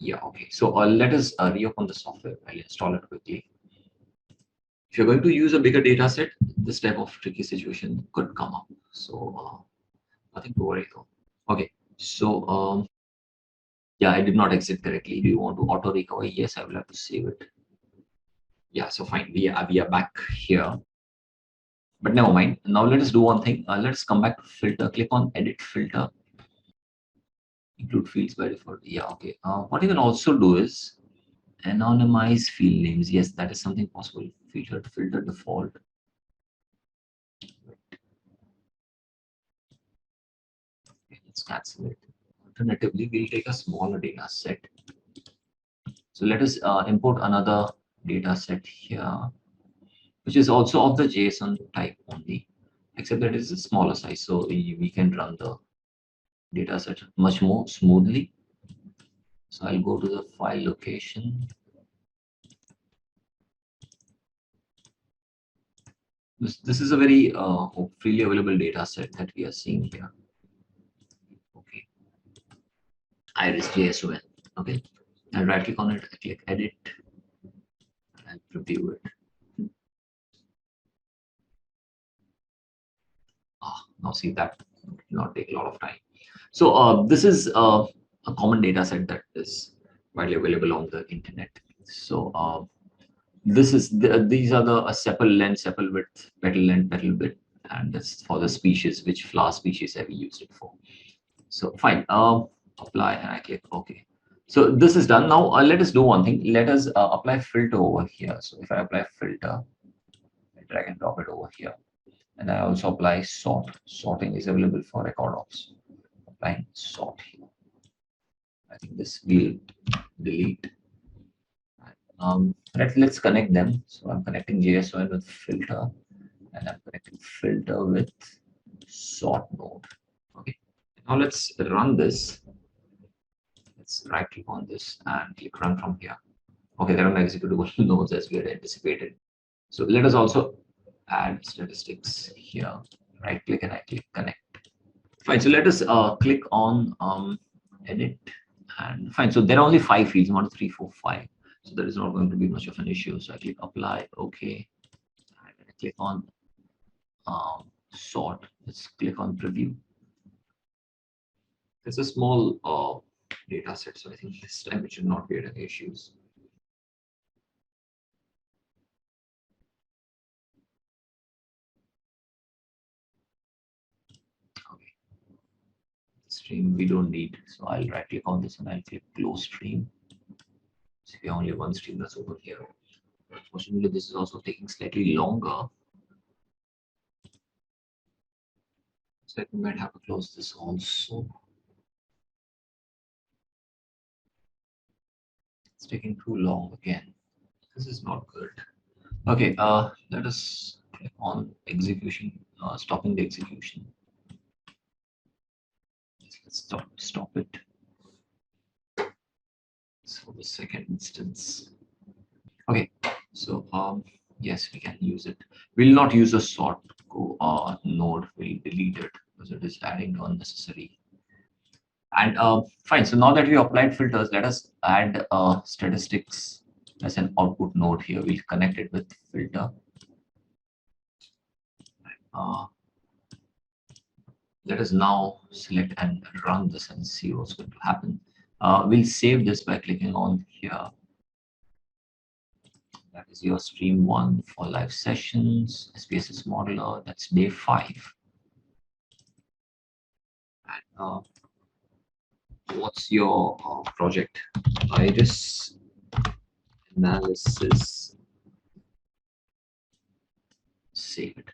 Yeah, okay. So let us reopen the software. I'll install it quickly. If you're going to use a bigger data set, this type of tricky situation could come up. So nothing to worry though. Okay, so yeah, I did not exit correctly. Do you want to auto recover? Yes, I will have to save it. Yeah, so fine. We are back here. But never mind. Now let us do one thing. Let's come back to filter. Click on edit filter. Include fields by default. Yeah, okay. What you can also do is anonymize field names. Yes, that is something possible. Filter default. Okay, let's cancel it. Alternatively, we'll take a smaller data set. So let us import another data set here, which is also of the JSON type only, except that it's a smaller size. So we can run the data set much more smoothly. So I'll go to the file location. This is a very freely available data set that we are seeing here. Okay, iris JSON. Okay, I'll right click on it, I click edit, and preview it. Now see that will not take a lot of time. So this is a common data set that is widely available on the internet. So this is these are the sepal length, sepal width, petal length, petal width, and that's for the species, which flower species have we used it for. So fine, apply, and I click OK. So this is done. Now let us do one thing. Let us apply filter over here. So if I apply filter, I drag and drop it over here. And I also apply sort. Sorting is available for record ops. Applying sort here. I think this will delete. Let's connect them. So I'm connecting JSON with filter, and I'm connecting filter with sort node. Okay. Now let's run this. Let's right click on this and click run from here. Okay, there are no executable nodes as we had anticipated. So let us also add statistics here. Right click and I click connect. Fine. So let us click on edit, and fine. So there are only 5 fields, 1, 2, 3, 4, 5. So there is not going to be much of an issue. So I click apply, OK. And I click on sort. Let's click on preview. It's a small data set, so I think this time it should not be any issues. Okay. Stream we don't need, so I'll right click on this and I'll click close stream. So we have only one stream that's over here. Unfortunately, this is also taking slightly longer. So we might have to close this also. It's taking too long again. This is not good. Okay, let us click on execution, stopping the execution. Let's stop it. So the second instance. Okay, so yes, we can use it. We'll not use a sort node. We'll delete it because it is adding unnecessary. And fine. So now that we applied filters, let us add statistics as an output node here. We'll connect it with filter. Let us now select and run this and see what's going to happen. We'll save this by clicking on here. That is your stream 1 for live sessions, SPSS Modeler. That's day 5. And what's your project? Iris analysis. Save it.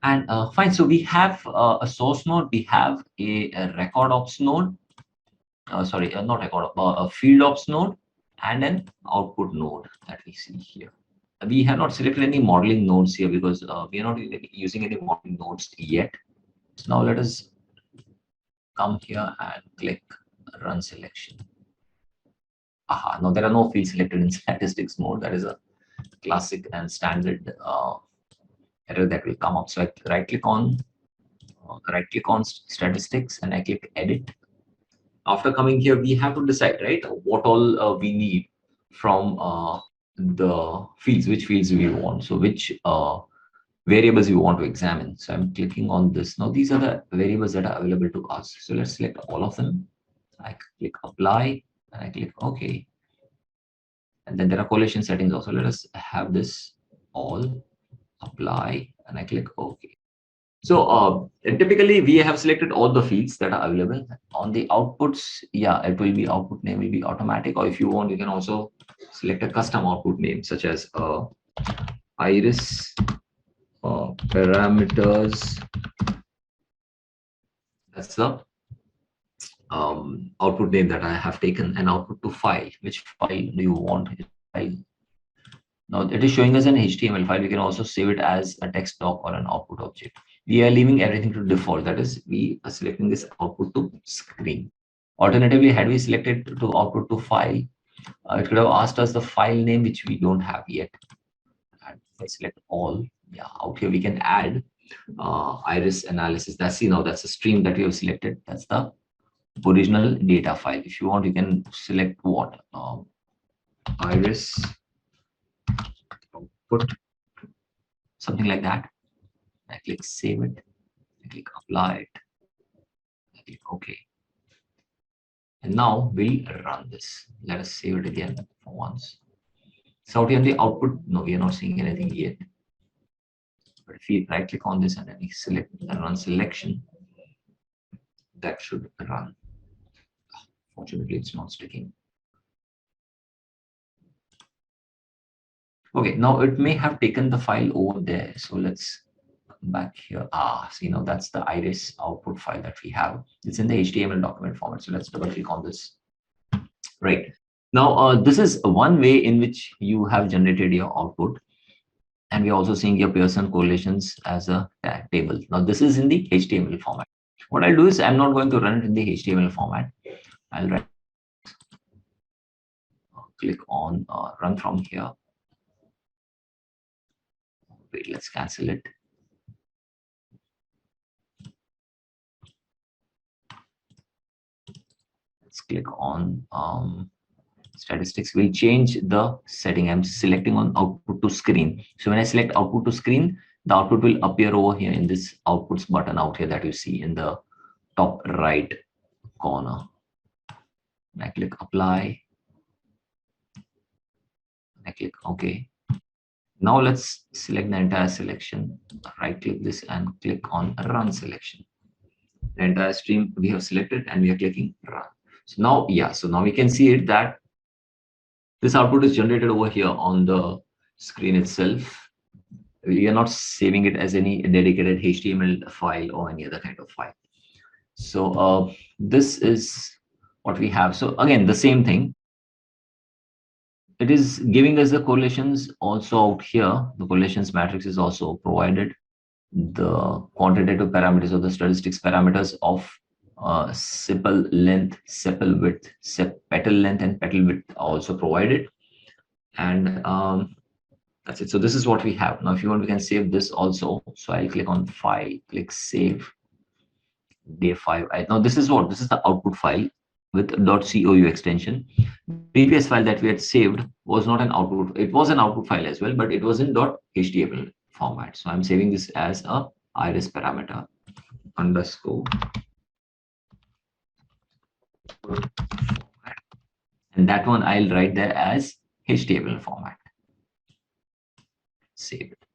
And fine. So we have a source node. We have a record ops node. Sorry, not record, a field ops node, and an output node that we see here. We have not selected any modeling nodes here because we are not using any modeling nodes yet. So now let us come here and click run selection. Aha, now there are no fields selected in statistics mode. That is a classic and standard error that will come up. So I right click on statistics and I click edit. after coming here, we have to decide, right, what all we need from the fields, which fields we want. So which variables we want to examine. So I'm clicking on this. Now these are the variables that are available to us. So let's select all of them. I click apply and I click OK. And then there are correlation settings also. Let us have this all, apply, and I click OK. So typically we have selected all the fields that are available. On the outputs, yeah, it will be output name will be automatic, or if you want, you can also select a custom output name such as iris parameters. That's the output name that I have taken, and output to file. Which file do you want? File. Now it is showing us an HTML file. We can also save it as a text doc or an output object. We are leaving everything to default. That is, we are selecting this output to screen. Alternatively, had we selected to output to file, it could have asked us the file name, which we don't have yet. And if I select all, yeah, out here we can add iris analysis. That's that's a stream that we have selected. That's the original data file. If you want, you can select what iris output, something like that. I click save it. I click apply it. I click OK. And now we'll run this. Let us save it again for once. So out here in the output, no, we are not seeing anything yet. But if we right click on this and then we select and run selection, that should run. Fortunately, it's not sticking. Okay, now it may have taken the file over there. So let's come back here. So that's the iris output file that we have. It's in the HTML document format. So let's double click on this. Right. Now, this is one way in which you have generated your output. And we're also seeing your Pearson correlations as a table. Now, this is in the HTML format. What I'll do is I'm not going to run it in the HTML format. I'll click on run from here. Wait, let's cancel it. Let's click on statistics. We'll change the setting. I'm selecting on output to screen. So when I select output to screen, the output will appear over here in this outputs button out here that you see in the top right corner. I click apply. I click OK. Now let's select the entire selection. Right click this and click on run selection. The entire stream we have selected and we are clicking run. So now, so now we can see it that this output is generated over here on the screen itself. We are not saving it as any dedicated HTML file or any other kind of file. So this is what we have. So again, the same thing. It is giving us the correlations also out here. The correlations matrix is also provided. The quantitative parameters or the statistics parameters of sepal length, sepal width, petal length, and petal width are also provided. And that's it. So this is what we have. Now, if you want, we can save this also. So I'll click on file, click save. Day 5. Now this is what? This is the output file with .cou extension. Previous file that we had saved was not an output. It was an output file as well, but it was in .html format. So I'm saving this as a iris parameter underscore. And that one I'll write there as HTML format. Save it.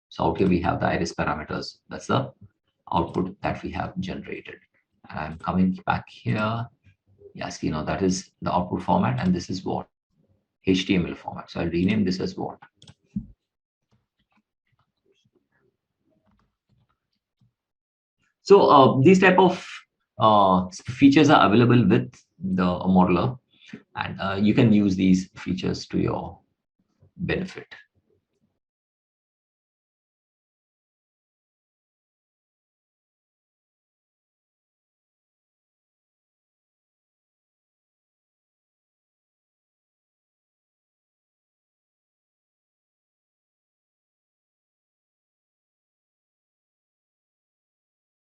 So out here we have the iris parameters. That's the output that we have generated. And I'm coming back here. Yes, that is the output format, and this is what? HTML format. So I'll rename this as what? So these type of features are available with the modeler, and you can use these features to your benefit.